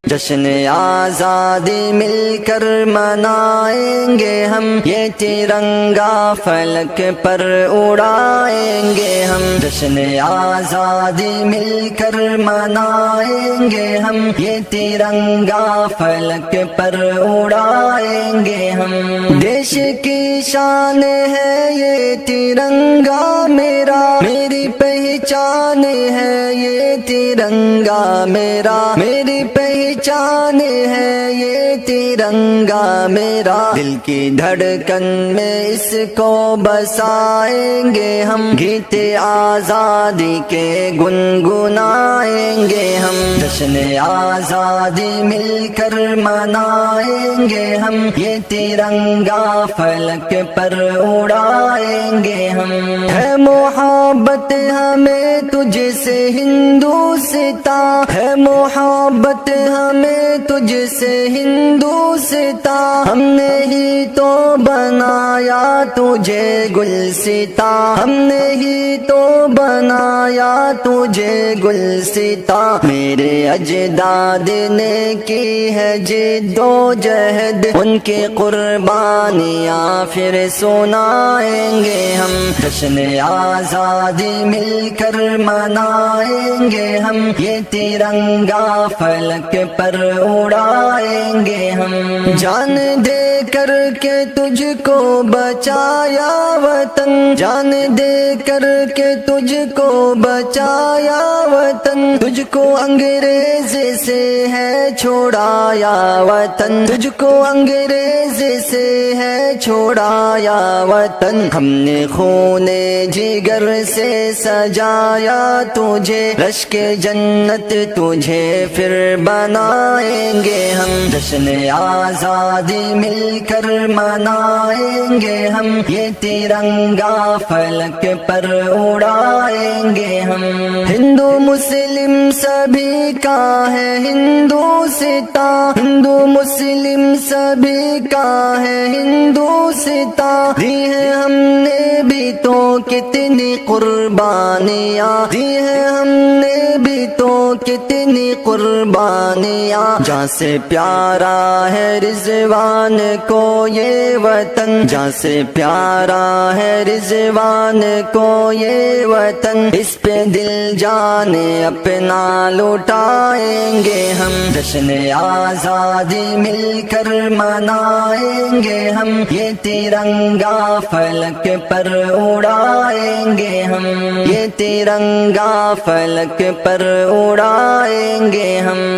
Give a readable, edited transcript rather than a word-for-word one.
جشن آزادی مل کر منائیں گے ہم، یہ ترنگا فلک پر اڑائیں گے ہم۔ جشن آزادی مل کر منائیں گے ہم، یہ ترنگا فلک پر اڑائیں گے ہم۔ دیش کی شان ہے یہ ترنگا میرا، میری پہچان ہے یہ ترنگا میرا، میری پہچان ہے یہ ترنگا میرا۔ دل کی دھڑکن میں اس کو بسائیں گے ہم، گیت آزادی کے گنگنائیں گے ہم۔ جشن آزادی مل کر منائیں گے ہم، یہ ترنگا فلک پر اڑائیں گے ہم۔ ہے محبت ہمیں تجھ سے ہندوستاں، ہے محبت ہمیں تجھ سے ہندوستاں، ہم نے ہی تو بنایا تجھے گلستاں، ہم نے ہی تو بنایا تجھے گلستاں۔ میرے اجداد نے کی ہے جد و جہد، ان کی قربانیاں پھر سنائیں گے ہم۔ جشن آزادی مل کر منائیں گے ہم، یہ ترنگا فلک پر اڑائیں گے ہم۔ جان دے کر کے تجھ کو بچایا وطن، جان دے کر کے تجھ کو بچایا وطن، تجھ کو انگریز سے ہے چھوڑایا وطن، تجھ کو انگریز سے ہے چھوڑایا وطن۔ ہم نے خون جگر سے سجایا تجھے، رشک جنت تجھے پھر بنائیں گے ہم۔ جشن آزادی مل کر منائیں گے ہم، یہ ترنگا فلک پر اڑائیں گے ہم۔ ہندو مسلم سبھی کا ہے ہندوستاں، ہندو مسلم سبھی کا ہے ہندوستاں، دی ہے ہم نے بھی تو کتنی قربانیاں، دی ہے ہم نے بھی تو کتنی قربانیاں۔ جہاں سے پیارا ہے رضوان کو یہ وطن، جہاں سے پیارا ہے رضوان کو یہ وطن، اس پہ دل جان اپنا لوٹائیں گے ہم۔ جشن آزادی مل کر منائیں گے ہم، یہ ترنگا فلک پر اڑائیں گے ہم، یہ ترنگا فلک پر اڑائیں گے ہم۔